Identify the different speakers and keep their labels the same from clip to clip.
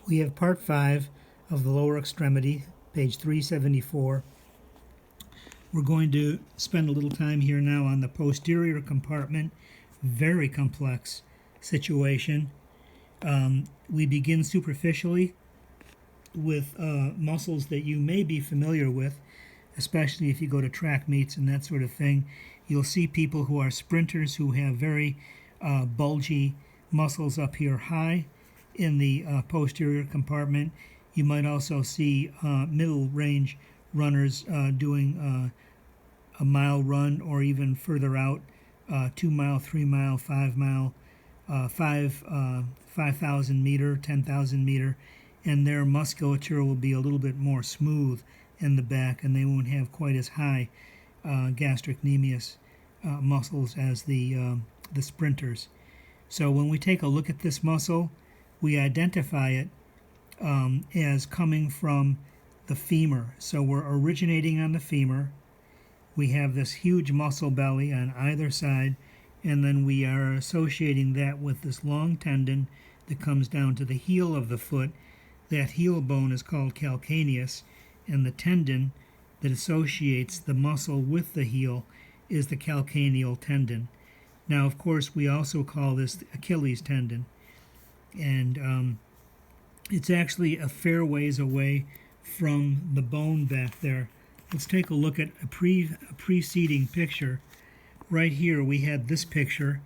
Speaker 1: We have part 5 of the lower extremity, page 374. We're going to spend a little time here now on the posterior compartment. Very complex situation. We begin superficially with muscles that you may be familiar with, especially if you go to track meets and that sort of thing. You'll see people who are sprinters who have very bulgy muscles up here high in the posterior compartment. You might also see middle range runners doing a mile run or even further out, 2 mile, 3 mile, 5 mile, 5,000 meter, 10,000 meter, and their musculature will be a little bit more smooth in the back, and they won't have quite as high gastrocnemius muscles as the sprinters. So when we take a look at this muscle, we identify it as coming from the femur. So we're originating on the femur. We have this huge muscle belly on either side, and then we are associating that with this long tendon that comes down to the heel of the foot. That heel bone is called calcaneus, and the tendon that associates the muscle with the heel is the calcaneal tendon. Now, of course, we also call this the Achilles tendon, and it's actually a fair ways away from the bone back there. Let's take a look at a preceding picture. Right here we had this picture,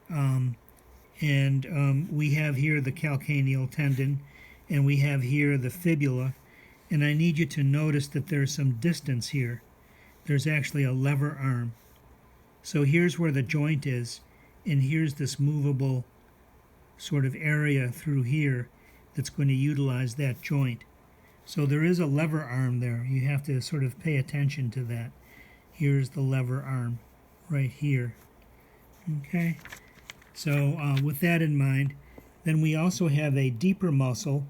Speaker 1: and we have here the calcaneal tendon, and we have here the fibula, and I need you to notice that there's some distance here. There's actually a lever arm. So here's where the joint is, and here's this movable sort of area through here that's going to utilize that joint. So there is a lever arm there. You have to sort of pay attention to that. Here's the lever arm right here. Okay, so with that in mind, then we also have a deeper muscle.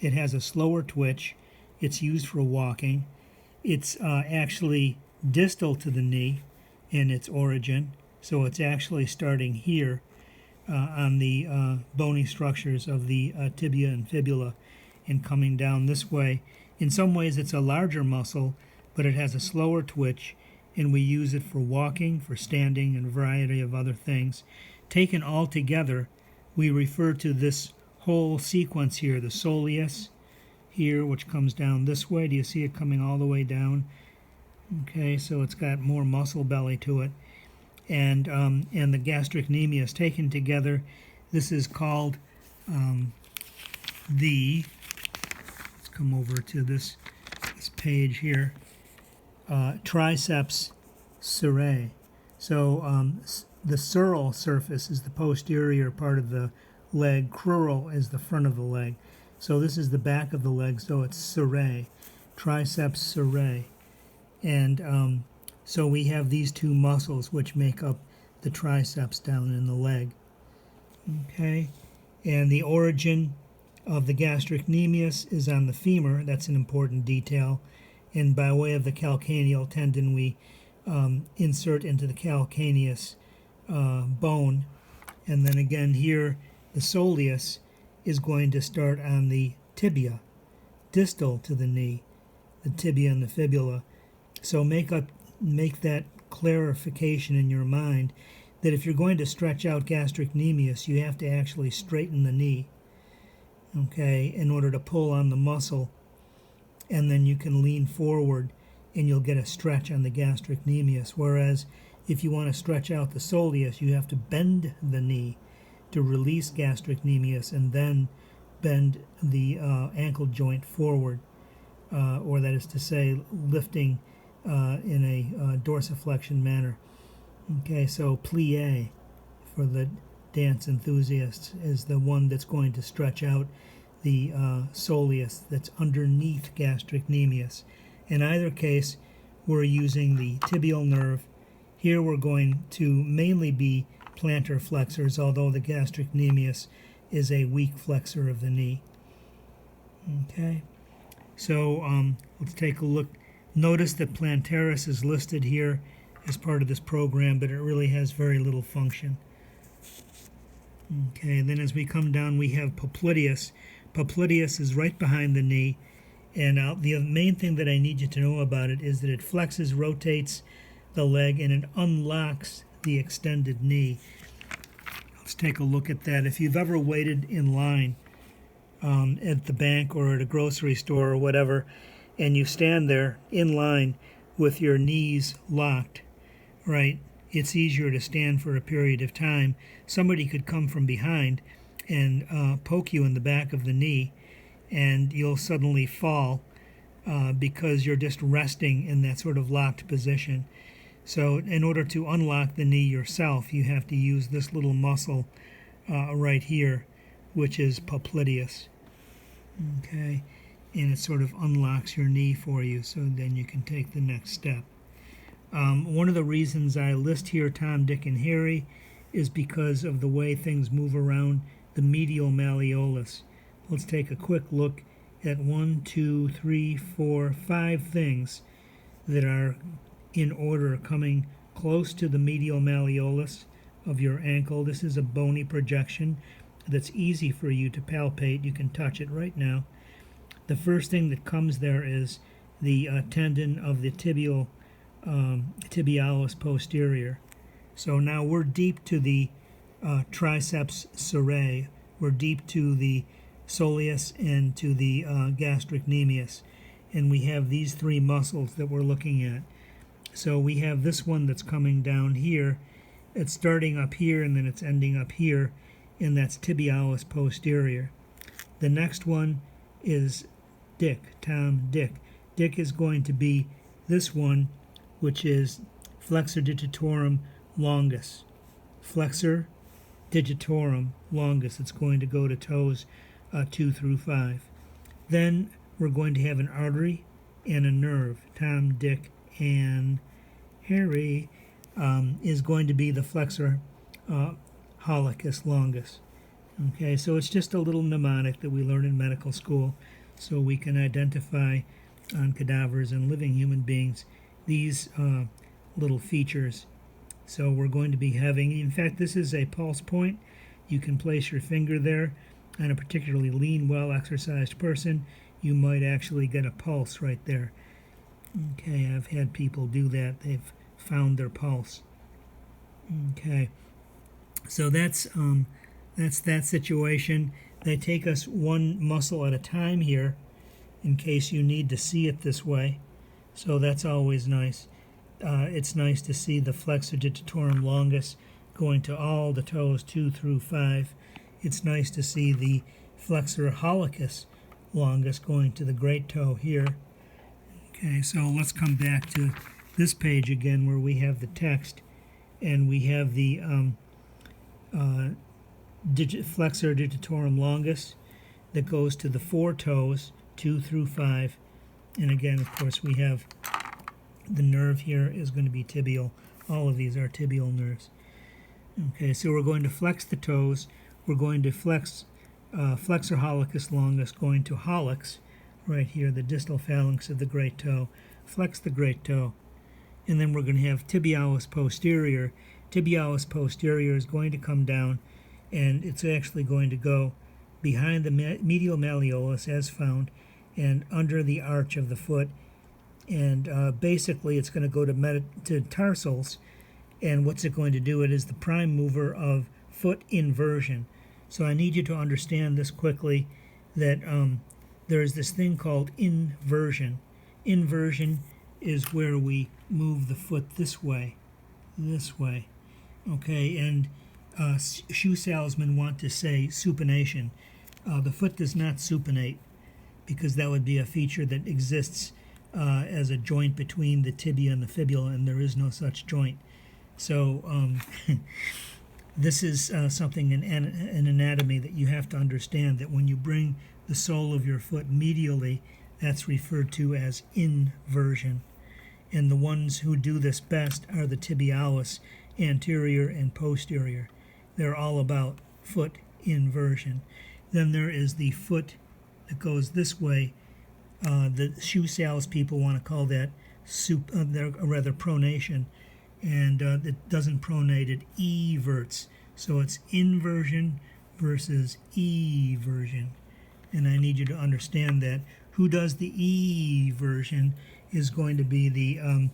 Speaker 1: It has a slower twitch. It's used for walking. It's actually distal to the knee in its origin, so it's actually starting here on the bony structures of the tibia and fibula and coming down this way. In some ways it's a larger muscle, but it has a slower twitch, and we use it for walking, for standing, and a variety of other things. Taken all together, we refer to this whole sequence here, the soleus here, which comes down this way. Do you see it coming all the way down? Okay, so it's got more muscle belly to it. And the gastrocnemius taken together, this is called let's come over to this page here, triceps surae. So the sural surface is the posterior part of the leg, crural is the front of the leg. So this is the back of the leg, so it's surae, triceps surae. And so we have these two muscles which make up the triceps down in the leg. Okay, and the origin of the gastrocnemius is on the femur. That's an important detail. And by way of the calcaneal tendon, we insert into the calcaneus bone. And then again here, the soleus is going to start on the tibia, distal to the knee, the tibia and the fibula. So make that clarification in your mind that if you're going to stretch out gastrocnemius, you have to actually straighten the knee, okay, in order to pull on the muscle, and then you can lean forward and you'll get a stretch on the gastrocnemius. Whereas if you want to stretch out the soleus, you have to bend the knee to release gastrocnemius and then bend the ankle joint forward, or that is to say, lifting in a dorsiflexion manner. Okay, so plie for the dance enthusiasts is the one that's going to stretch out the soleus that's underneath gastrocnemius. In either case, we're using the tibial nerve. Here we're going to mainly be plantar flexors, although the gastrocnemius is a weak flexor of the knee. Okay, so let's take a look. Notice that plantaris is listed here as part of this program, but it really has very little function. Okay, then as we come down, we have Popliteus. Popliteus is right behind the knee. And the main thing that I need you to know about it is that it flexes, rotates the leg, and it unlocks the extended knee. Let's take a look at that. If you've ever waited in line at the bank or at a grocery store or whatever, and you stand there in line with your knees locked, right, it's easier to stand for a period of time. Somebody could come from behind and poke you in the back of the knee, and you'll suddenly fall because you're just resting in that sort of locked position. So in order to unlock the knee yourself, you have to use this little muscle right here, which is Popliteus. Okay, and it sort of unlocks your knee for you, so then you can take the next step. One of the reasons I list here Tom, Dick, and Harry is because of the way things move around the medial malleolus. Let's take a quick look at 1, 2, 3, 4, 5 things that are in order coming close to the medial malleolus of your ankle. This is a bony projection that's easy for you to palpate. You can touch it right now. The first thing that comes there is the tendon of the tibialis posterior. So now we're deep to the triceps surae. We're deep to the soleus and to the gastrocnemius. And we have these three muscles that we're looking at. So we have this one that's coming down here. It's starting up here and then it's ending up here, and that's tibialis posterior. The next one is Dick, Tom, Dick. Dick is going to be this one, which is Flexor Digitorum Longus. Flexor Digitorum Longus. It's going to go to toes 2 through 5. Then we're going to have an artery and a nerve. Tom, Dick, and Harry is going to be the Flexor Hallucis Longus. Okay, so it's just a little mnemonic that we learn in medical school so we can identify on cadavers and living human beings these little features. So we're going to be having, in fact, this is a pulse point. You can place your finger there. On a particularly lean, well-exercised person, you might actually get a pulse right there. Okay, I've had people do that. They've found their pulse. Okay, so that's that situation. They take us one muscle at a time here in case you need to see it this way. So that's always nice. It's nice to see the Flexor Digitorum Longus going to all the toes 2 through 5. It's nice to see the Flexor Hallucis Longus going to the great toe here. Okay, so let's come back to this page again where we have the text and we have the Flexor Digitorum Longus that goes to the 4 toes 2 through 5. And again, of course, we have the nerve here is going to be tibial. All of these are tibial nerves. Okay, so we're going to flex the toes. We're going to flex Flexor Hallucis Longus going to hallux, right here, the distal phalanx of the great toe. Flex the great toe. And then we're going to have tibialis posterior. Tibialis posterior is going to come down, and it's actually going to go behind the medial malleolus as found, and under the arch of the foot. And basically it's going to go to tarsals, and what's it going to do? It is the prime mover of foot inversion. So I need you to understand this quickly, that there is this thing called inversion. Inversion is where we move the foot this way. Okay, and shoe salesmen want to say supination. The foot does not supinate, because that would be a feature that exists as a joint between the tibia and the fibula, and there is no such joint. So this is something in anatomy that you have to understand, that when you bring the sole of your foot medially, that's referred to as inversion. And the ones who do this best are the tibialis, anterior and posterior. They're all about foot inversion. Then there is the foot that goes this way. The shoe sales people want to call that pronation. And it doesn't pronate, it everts. So it's inversion versus eversion. And I need you to understand that who does the eversion is going to be the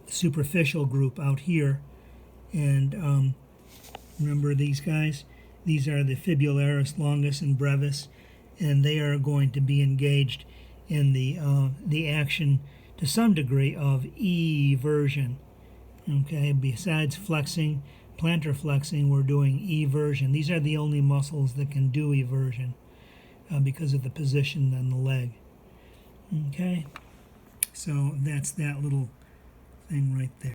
Speaker 1: superficial group out here. And remember these guys? These are the fibularis, longus, and brevis, and they are going to be engaged in the action to some degree of eversion. Okay, besides flexing, plantar flexing, we're doing eversion. These are the only muscles that can do eversion because of the position on the leg. Okay, so that's that little thing right there.